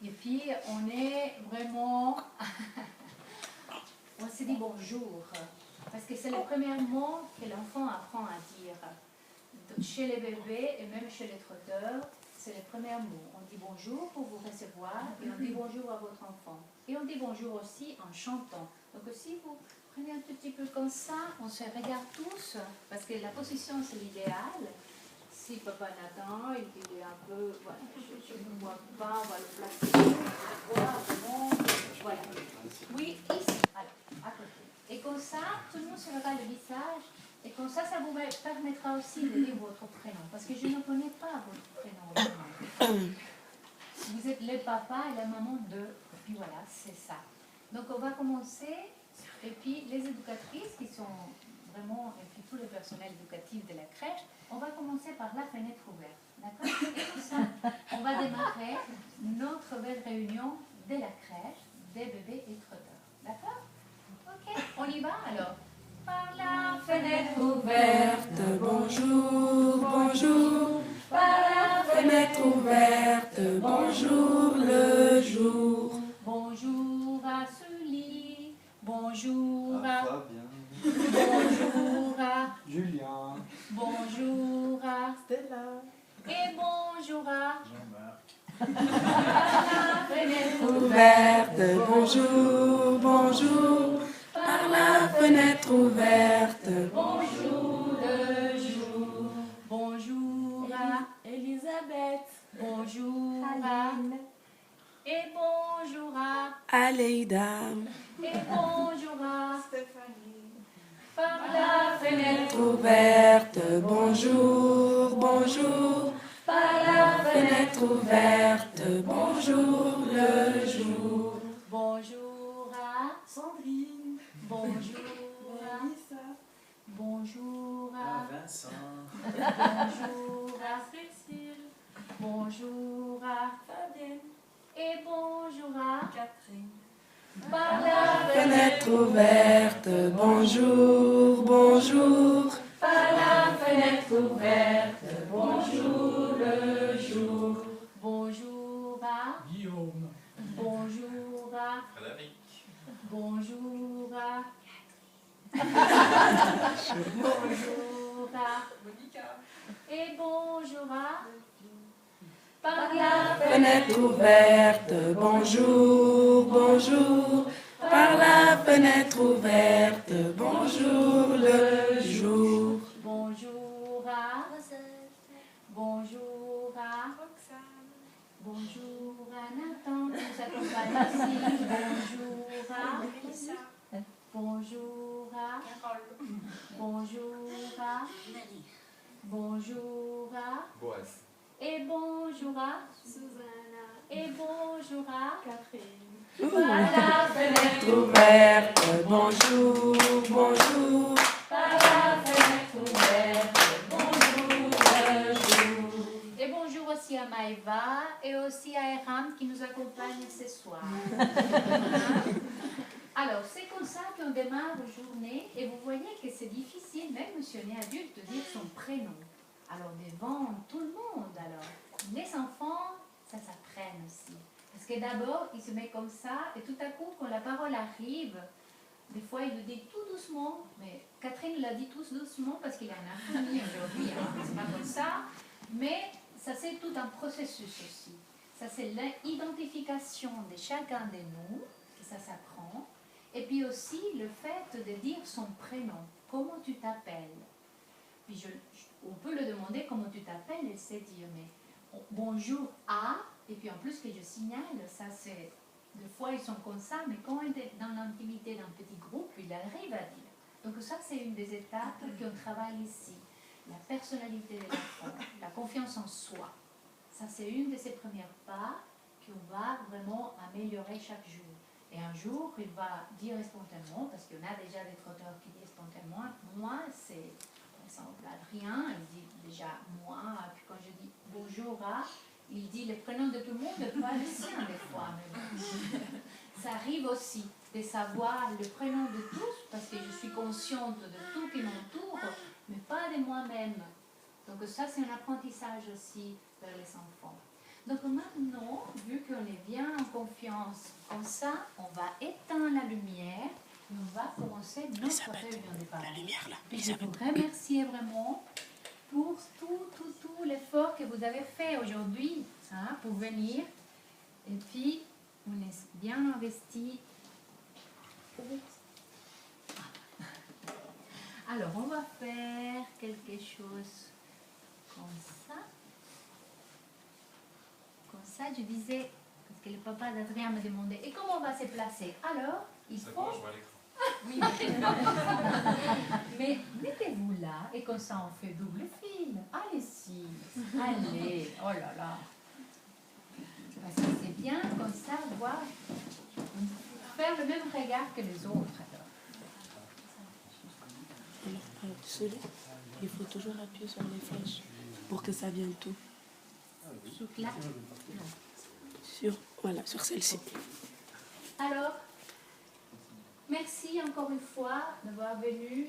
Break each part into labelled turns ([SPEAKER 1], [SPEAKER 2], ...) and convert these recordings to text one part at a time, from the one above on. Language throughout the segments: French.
[SPEAKER 1] Et puis, on est vraiment... on se dit bonjour. Parce que c'est le premier mot que l'enfant apprend à dire. Chez les bébés et même chez les trotteurs, c'est le premier mot. On dit bonjour pour vous recevoir et on dit bonjour à votre enfant. Et on dit bonjour aussi en chantant. Donc si vous prenez un tout petit peu comme ça, on se regarde tous, parce que la position c'est l'idéal. Si papa Nathan, il est un peu, voilà, je ne vois pas, on va le placer, voilà. Oui, ici, alors, à côté. Et comme ça, tout le monde se regarde le visage. Et comme ça vous permettra aussi de dire votre prénom. Parce que je ne connais pas votre prénom. Vous êtes le papa et la maman de. Et puis voilà, c'est ça. Donc on va commencer. Et puis les éducatrices qui sont vraiment, et puis tout le personnel éducatif de la crèche, on va commencer par la fenêtre ouverte. D'accord? Et comme ça, on va démarrer notre belle réunion de la crèche des bébés et trotteurs. D'accord? Ok, on y va alors. Par la fenêtre ouverte,
[SPEAKER 2] bonjour, bonjour. Par la fenêtre ouverte, bonjour le jour.
[SPEAKER 1] Bonjour à Sully, bonjour à
[SPEAKER 3] Fabien,
[SPEAKER 1] bonjour à
[SPEAKER 3] Julien,
[SPEAKER 1] bonjour à
[SPEAKER 2] Stella.
[SPEAKER 1] et bonjour à
[SPEAKER 3] Jean-Marc.
[SPEAKER 1] la fenêtre
[SPEAKER 2] Ouverte, bonjour, bonjour. Par la fenêtre ouverte,
[SPEAKER 1] bonjour le jour, bonjour à
[SPEAKER 2] Elisabeth,
[SPEAKER 1] bonjour à et bonjour à
[SPEAKER 2] Aleida,
[SPEAKER 1] et bonjour à
[SPEAKER 2] Stéphanie.
[SPEAKER 1] par la fenêtre
[SPEAKER 2] Ouverte, bonjour, bonjour. Par la fenêtre ouverte, bonjour le jour.
[SPEAKER 1] bonjour à
[SPEAKER 2] Sandrine,
[SPEAKER 1] bonjour à
[SPEAKER 2] Melissa,
[SPEAKER 1] bonjour à
[SPEAKER 3] Vincent,
[SPEAKER 1] bonjour à
[SPEAKER 2] Cécile,
[SPEAKER 1] bonjour à
[SPEAKER 2] Fabienne,
[SPEAKER 1] et bonjour à
[SPEAKER 2] Catherine.
[SPEAKER 1] par la
[SPEAKER 2] Fenêtre ouverte, bonjour, bonjour. Par la fenêtre ouverte, bonjour le jour.
[SPEAKER 1] bonjour à
[SPEAKER 3] Guillaume,
[SPEAKER 1] bonjour à
[SPEAKER 3] Frédéric,
[SPEAKER 1] bonjour à bonjour à
[SPEAKER 2] Monica.
[SPEAKER 1] et bonjour à par la
[SPEAKER 2] Fenêtre ouverte, bonjour, bonjour. Par la fenêtre ouverte, bonjour le jour.
[SPEAKER 1] bonjour à bonjour à
[SPEAKER 2] Roxane,
[SPEAKER 1] bonjour à Nathan qui nous accompagne ici, bonjour à
[SPEAKER 2] Melissa,
[SPEAKER 1] bonjour à
[SPEAKER 2] Carole,
[SPEAKER 1] bonjour à bonjour à
[SPEAKER 3] Boaz,
[SPEAKER 1] et bonjour à
[SPEAKER 2] Susanna,
[SPEAKER 1] et bonjour à
[SPEAKER 2] Catherine.
[SPEAKER 1] par la fenêtre
[SPEAKER 2] Ouverte, bonjour, bonjour.
[SPEAKER 1] par la fenêtre ouverte, bonjour le jour. Et bonjour aussi à Maëva et aussi à Eram qui nous accompagne ce soir. Alors, c'est comme ça qu'on démarre la journée et vous voyez que c'est difficile, même si on est adulte, de dire son prénom. Alors, devant tout le monde, alors. Les enfants, ça s'apprend aussi. Parce que d'abord, il se met comme ça et tout à coup, quand la parole arrive, des fois, il le dit tout doucement, mais Catherine l'a dit tout doucement parce qu'il a un infini aujourd'hui, hein, c'est pas comme ça. Mais ça, c'est tout un processus aussi. Ça, c'est l'identification de chacun de nous, que ça s'apprend. Et puis aussi le fait de dire son prénom. Comment tu t'appelles? Puis on peut le demander comment tu t'appelles et c'est dire, mais bonjour à, et puis en plus que je signale, ça c'est, des fois ils sont comme ça, mais quand on est dans l'intimité d'un petit groupe, il arrive à dire. Donc ça c'est une des étapes qu'on travaille ici. La personnalité de l'enfant, la confiance en soi. Ça c'est une de ces premiers pas qu'on va vraiment améliorer chaque jour. Et un jour, il va dire spontanément, parce qu'on a déjà des trotteurs qui disent spontanément, moi c'est... Par exemple, Adrien, il dit déjà moi, puis quand je dis bonjour à, il dit le prénom de tout le monde, pas le sien des fois. Mais bon. Ça arrive aussi de savoir le prénom de tous, parce que je suis consciente de tout qui m'entoure, mais pas de moi-même. Donc ça, c'est un apprentissage aussi vers les enfants. Donc maintenant, vu qu'on est bien Comme ça, on va éteindre la lumière et on va commencer notre réunion des parents.
[SPEAKER 4] La lumière là.
[SPEAKER 1] Et je vous remercie vraiment pour tout l'effort que vous avez fait aujourd'hui pour venir. Et puis, on est bien investi. Alors, on va faire quelque chose comme ça. Comme ça, je disais, parce que le papa d'Adrien me demandait, et comment on va se placer? Alors, il
[SPEAKER 3] C'est
[SPEAKER 1] faut...
[SPEAKER 3] bon, je vois l'écran.
[SPEAKER 1] Oui, mais mettez-vous là et comme ça on fait double fil. Allez-y, allez, oh là là. Parce que c'est bien comme ça, voir, faire le même regard que les autres.
[SPEAKER 4] Alors, désolé, il faut toujours appuyer sur les flèches pour que ça vienne tout.
[SPEAKER 1] Là.
[SPEAKER 4] Voilà, sur celle-ci.
[SPEAKER 1] Alors, merci encore une fois d'avoir venu.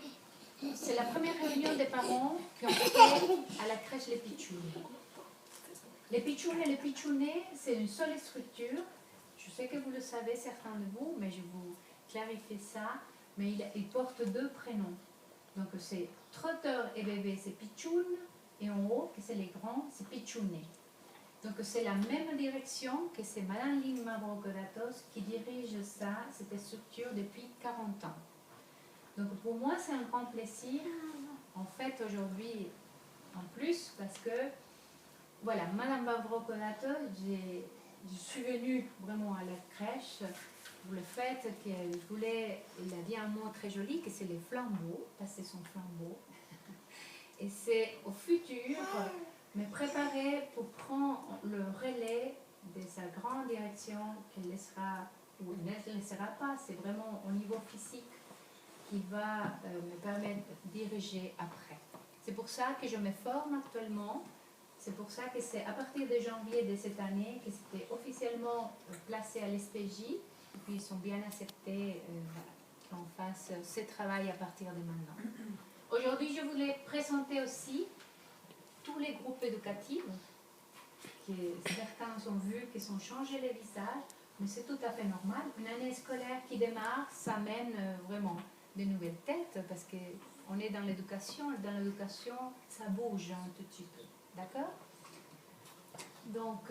[SPEAKER 1] C'est la première réunion des parents qui ont fait à la crèche Les Pitchounes. Les Pitchounes et les Pitchounets, c'est une seule structure. Je sais que vous le savez, certains de vous, mais je vous clarifie ça. Mais ils portent deux prénoms. Donc c'est Trotteur et bébé, c'est Pitchoun. Et en haut, que c'est les grands, c'est Pitchounet. Donc c'est la même direction que c'est Madame Lynn Mavrocordatos qui dirige ça, cette structure depuis 40 ans. Donc pour moi c'est un grand plaisir, en fait aujourd'hui en plus, parce que voilà, Madame Mavrocordatos, je suis venue vraiment à la crèche pour le fait qu'elle voulait, elle a dit un mot très joli, que c'est les flambeaux, passer son flambeau. Et c'est au futur... me préparer pour prendre le relais de sa grande direction qu'elle laissera ou ne laissera pas. C'est vraiment au niveau physique qui va me permettre de diriger après. C'est pour ça que je me forme actuellement. C'est pour ça que c'est à partir de janvier de cette année que c'était officiellement placé à l'SPJ. Et puis ils sont bien acceptés qu'on fasse ce travail à partir de maintenant. Aujourd'hui, je voulais présenter aussi tous les groupes éducatifs, que certains ont vu, qui sont changés les visages, mais c'est tout à fait normal. Une année scolaire qui démarre, ça mène vraiment de nouvelles têtes, parce qu'on est dans l'éducation, et dans l'éducation, ça bouge un tout petit peu. D'accord? Donc,